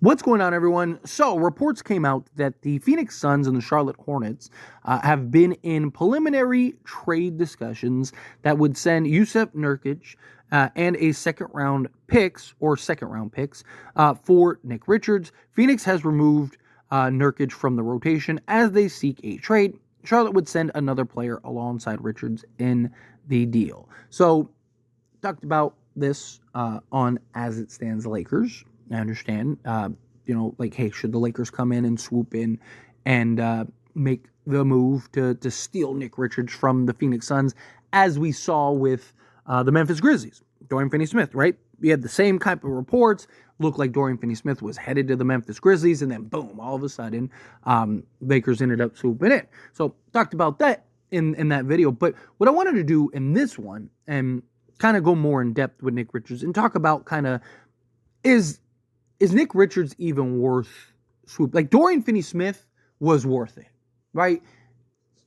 What's going on, everyone? So, reports came out that the Phoenix Suns and the Charlotte Hornets have been in preliminary trade discussions that would send Jusuf Nurkic and a second round picks for Nick Richards. Phoenix has removed Nurkic from the rotation as they seek a trade. Charlotte would send another player alongside Richards in the deal. So, talked about this on As It Stands Lakers. I understand, hey, should the Lakers come in and swoop in and make the move to steal Nick Richards from the Phoenix Suns, as we saw with the Memphis Grizzlies, Dorian Finney-Smith, right? We had the same type of reports. Looked like Dorian Finney-Smith was headed to the Memphis Grizzlies, and then boom, all of a sudden, Lakers ended up swooping in. So talked about that in that video. But what I wanted to do in this one, and kind of go more in depth with Nick Richards, and talk about kind of is Nick Richards even worth swoop? Like, Dorian Finney-Smith was worth it, right?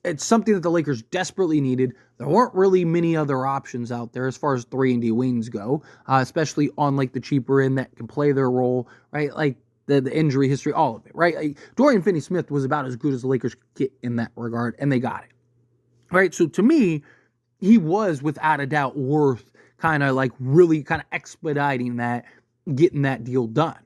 It's something that the Lakers desperately needed. There weren't really many other options out there as far as 3-and-D wings go, especially on, like, the cheaper end that can play their role, right? Like, the injury history, all of it, right? Like, Dorian Finney-Smith was about as good as the Lakers could get in that regard, and they got it, right? So, to me, he was, without a doubt, worth kind of, like, really kind of expediting that, getting that deal done.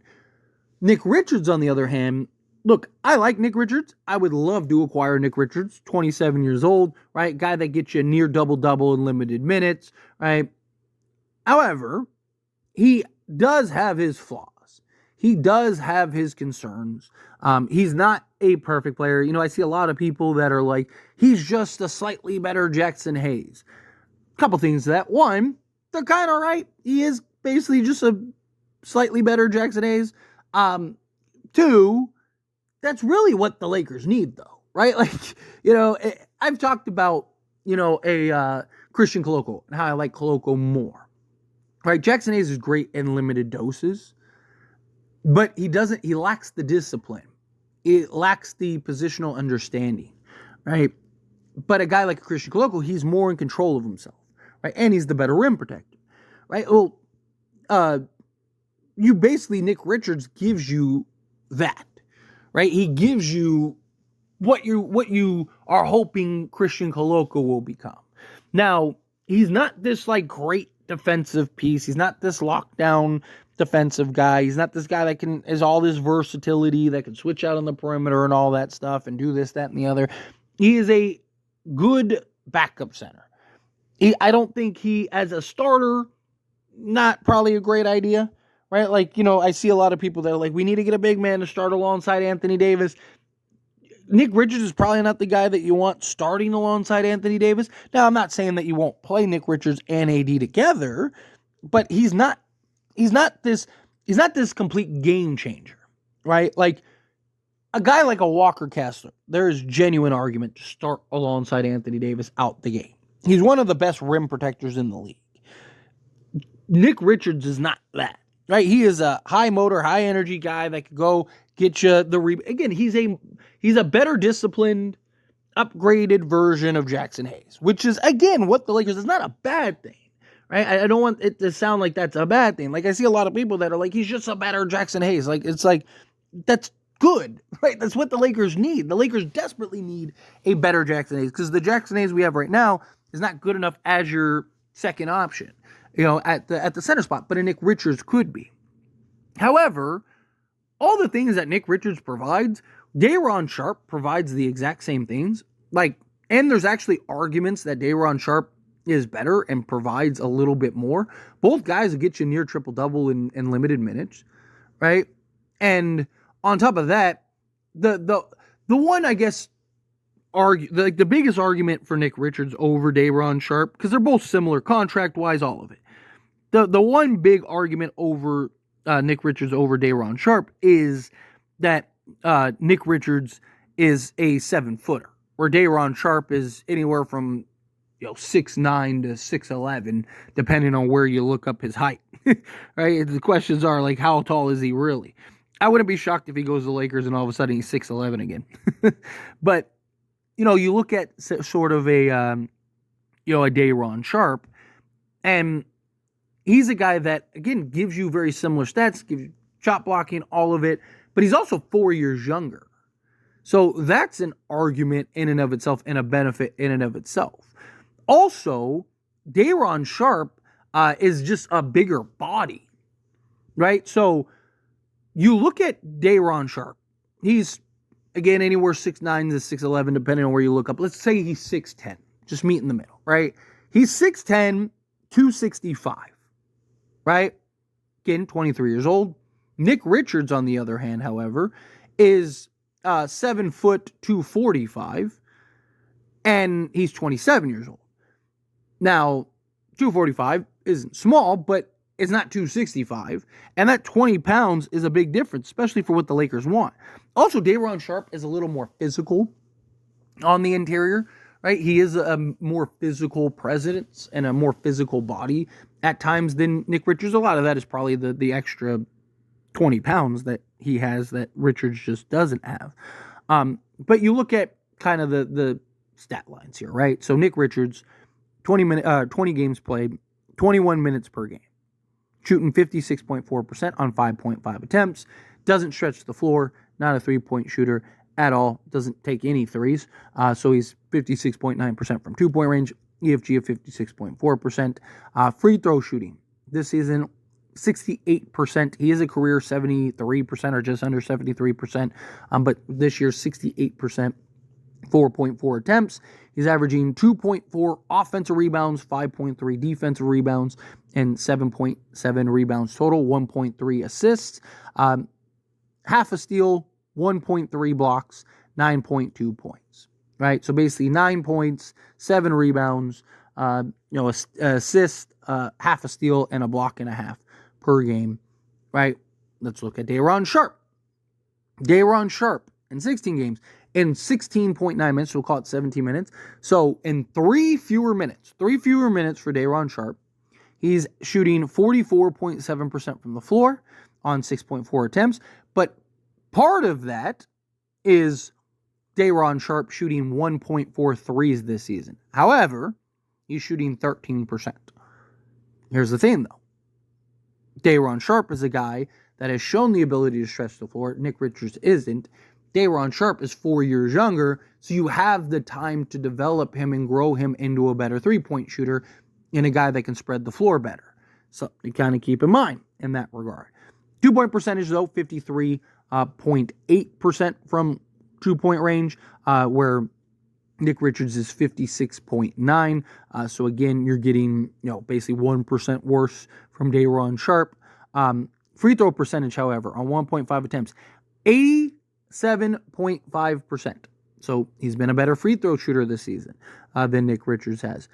Nick Richards, on the other hand, look, I like Nick Richards. I would love to acquire Nick Richards, 27 years old, right? Guy that gets you near double-double in limited minutes, right? However, he does have his flaws. He does have his concerns. He's not a perfect player. You know, I see a lot of people that are like, he's just a slightly better Jackson Hayes. A couple things to that. One, they're kind of right. He is basically just a slightly better Jackson Hayes. Two, that's really what the Lakers need, though, right? Like, I've talked about, a Christian Koloko and how I like Koloko more, right? Jackson Hayes is great in limited doses, but he lacks the discipline. It lacks the positional understanding, right? But a guy like Christian Koloko, he's more in control of himself, right? And he's the better rim protector, right? Well, Nick Richards gives you that, right? He gives you what you are hoping Christian Koloko will become. Now, he's not this like great defensive piece. He's not this lockdown defensive guy. He's not this guy that is all this versatility that can switch out on the perimeter and all that stuff and do this, that, and the other. He is a good backup center. I don't think he, as a starter, not probably a great idea. Right? Like, I see a lot of people that are like, we need to get a big man to start alongside Anthony Davis. Nick Richards is probably not the guy that you want starting alongside Anthony Davis. Now, I'm not saying that you won't play Nick Richards and AD together, but he's not this complete game changer, right? Like, a guy like a Walker Kessler, there is genuine argument to start alongside Anthony Davis out the game. He's one of the best rim protectors in the league. Nick Richards is not that. Right, he is a high motor, high energy guy that could go get you the rebound. Again, he's a better disciplined, upgraded version of Jackson Hayes, which is again what the Lakers is not a bad thing, right? I don't want it to sound like that's a bad thing. Like, I see a lot of people that are like, he's just a better Jackson Hayes. Like, it's like, that's good, right? That's what the Lakers need. The Lakers desperately need a better Jackson Hayes, because the Jackson Hayes we have right now is not good enough as your second option, at the center spot, but a Nick Richards could be. However, all the things that Nick Richards provides, Day'ron Sharpe provides the exact same things. Like, and there's actually arguments that Day'ron Sharpe is better and provides a little bit more. Both guys will get you near triple-double in limited minutes, right? And on top of that, the one, I guess, the biggest argument for Nick Richards over Day'ron Sharpe, because they're both similar contract-wise, all of it. The one big argument over Nick Richards over Day'ron Sharpe is that Nick Richards is a 7-footer, where Day'ron Sharpe is anywhere from 6'9" to 6'11", depending on where you look up his height. Right? The questions are like, how tall is he really? I wouldn't be shocked if he goes to the Lakers and all of a sudden he's 6'11" again. But you look at sort of a Day'ron Sharpe, and he's a guy that, again, gives you very similar stats, gives you shot blocking, all of it, but he's also 4 years younger. So that's an argument in and of itself and a benefit in and of itself. Also, Day'ron Sharpe is just a bigger body, right? So you look at Day'ron Sharpe. He's, again, anywhere 6'9" to 6'11", depending on where you look up. Let's say he's 6'10", just meet in the middle, right? He's 6'10", 265, right? Again, 23 years old. Nick Richards, on the other hand, however, is 7 foot 245, and he's 27 years old. Now, 245 isn't small, but it's not 265, and that 20 pounds is a big difference, especially for what the Lakers want. Also, Day'ron Sharpe is a little more physical on the interior, right? He is a more physical presence and a more physical body at times than Nick Richards. A lot of that is probably the extra 20 pounds that he has that Richards just doesn't have. But you look at kind of the stat lines here, right? So Nick Richards, 20 games played, 21 minutes per game, shooting 56.4% on 5.5 attempts, doesn't stretch the floor, not a three-point shooter at all, doesn't take any threes, so he's 56.9% from two-point range, EFG of 56.4%. Free throw shooting this season, 68%. He is a career 73% or just under 73%, but this year 68%, 4.4 attempts. He's averaging 2.4 offensive rebounds, 5.3 defensive rebounds, and 7.7 rebounds total, 1.3 assists, half a steal, 1.3 blocks, 9.2 points, right? So basically 9 points, 7 rebounds, assist, half a steal, and a block and a half per game, right? Let's look at Day'ron Sharpe. Day'ron Sharpe in 16 games, in 16.9 minutes, we'll call it 17 minutes. So in 3 fewer minutes for Day'ron Sharpe, he's shooting 44.7% from the floor on 6.4 attempts. But part of that is Day'ron Sharpe shooting 1.4 threes this season. However, he's shooting 13%. Here's the thing, though. Day'ron Sharpe is a guy that has shown the ability to stretch the floor. Nick Richards isn't. Day'ron Sharpe is 4 years younger, so you have the time to develop him and grow him into a better three-point shooter and a guy that can spread the floor better. So you kind of keep in mind in that regard. 2-point percentage, though, 53.8% from two-point range, where Nick Richards is 56.9. So again, you're getting basically 1% worse from Day'ron Sharpe. Free throw percentage, however, on 1.5 attempts, 87.5%. So he's been a better free throw shooter this season than Nick Richards has.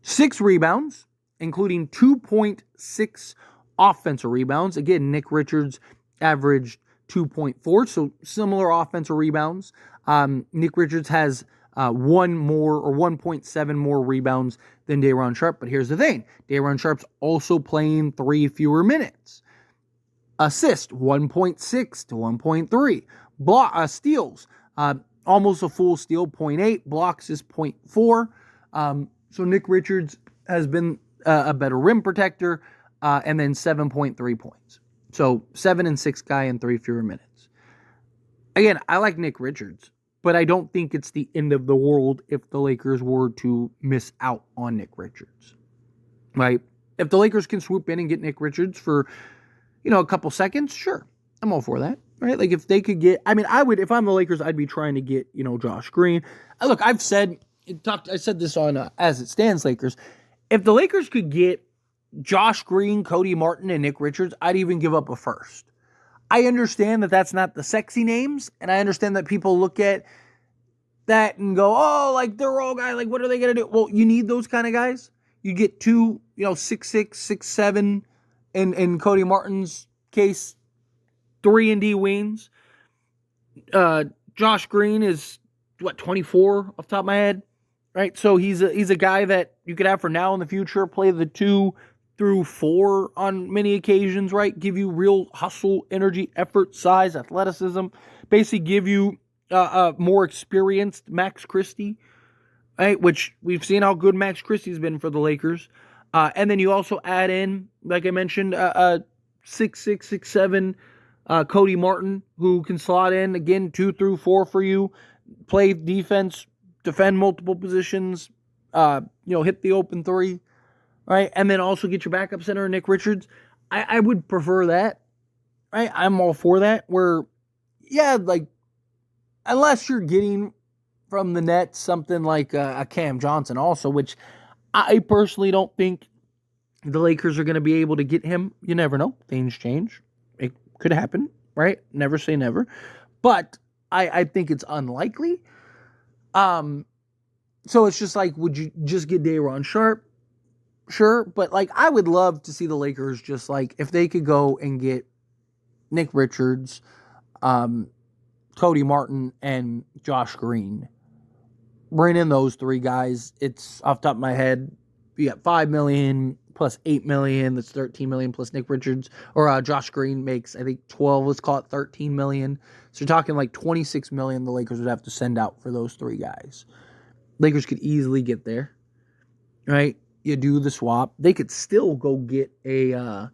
6 rebounds, including 2.6 offensive rebounds. Again, Nick Richards averaged 2.4, so similar offensive rebounds. Nick Richards has 1 more or 1.7 more rebounds than Day'ron Sharpe. But here's the thing. Day'ron Sharpe's also playing 3 fewer minutes. Assist, 1.6 to 1.3. Steals, almost a full steal, 0.8. Blocks is 0.4. So Nick Richards has been a better rim protector, and then 7.3 points. So 7 and 6 guy in 3 fewer minutes. Again, I like Nick Richards, but I don't think it's the end of the world if the Lakers were to miss out on Nick Richards, right? If the Lakers can swoop in and get Nick Richards for, a couple seconds, sure, I'm all for that, right? Like if they could get, I would, if I'm the Lakers, I'd be trying to get, Josh Green. Look, I said this on As It Stands Lakers. If the Lakers could get Josh Green, Cody Martin, and Nick Richards, I'd even give up a first. I understand that that's not the sexy names, and I understand that people look at that and go, oh, like they're all guys, like what are they going to do? Well, you need those kind of guys. You get 2, 6'6", 6'7", in Cody Martin's case, 3-and-D wings. Josh Green is, 24 off the top of my head, right? So he's a guy that you could have for now in the future, play the 2 through 4 on many occasions, right? Give you real hustle, energy, effort, size, athleticism. Basically give you a more experienced Max Christie, right? Which we've seen how good Max Christie's been for the Lakers. And then you also add in, like I mentioned, a 6'6", 6'7", Cody Martin, who can slot in, again, 2 through 4 for you, play defense, defend multiple positions, hit the open three, right? And then also get your backup center, Nick Richards. I would prefer that, right? I'm all for that, where, yeah, like, unless you're getting from the Nets something like a Cam Johnson also, which I personally don't think the Lakers are going to be able to get him. You never know. Things change. It could happen, right? Never say never. But I think it's unlikely. So it's just like, would you just get Day'Ron Sharpe? Sure. But, like, I would love to see the Lakers just, like, if they could go and get Nick Richards, Cody Martin, and Josh Green. Bring in those 3 guys. It's off the top of my head. You got $5 million plus $8 million. That's $13 million plus Nick Richards. Or Josh Green makes, I think, 12. Let's call it $13 million. So you're talking like $26 million the Lakers would have to send out for those 3 guys. Lakers could easily get there. Right? You do the swap. They could still go get a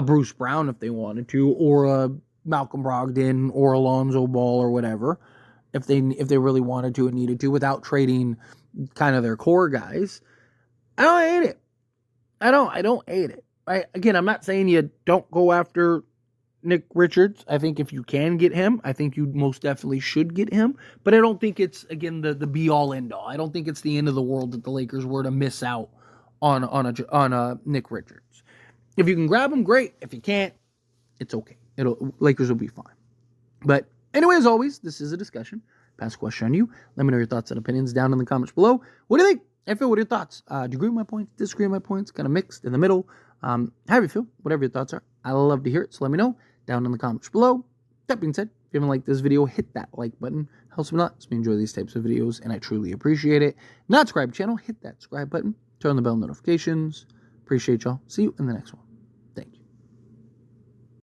Bruce Brown if they wanted to, or a Malcolm Brogdon, or Alonzo Ball, or whatever, if they really wanted to and needed to, without trading kind of their core guys. I don't hate it. I don't hate it. Again, I'm not saying you don't go after Nick Richards. I think if you can get him, I think you most definitely should get him. But I don't think it's, again, the be-all, end-all. I don't think it's the end of the world that the Lakers were to miss out on a Nick Richards. If you can grab him, great. If you can't, it's okay. Lakers will be fine. But anyway, as always, this is a discussion. Pass a question on you. Let me know your thoughts and opinions down in the comments below. What do you think? Phil, what are your thoughts? Do you agree with my points? Disagree with my points? Kind of mixed in the middle? How do you feel? Whatever your thoughts are. I love to hear it, so let me know down in the comments below. That being said, if you haven't liked this video, hit that like button. Helps me a lot. We enjoy these types of videos, and I truly appreciate it. Not subscribe to the channel, hit that subscribe button. Turn on the bell notifications. Appreciate y'all. See you in the next one.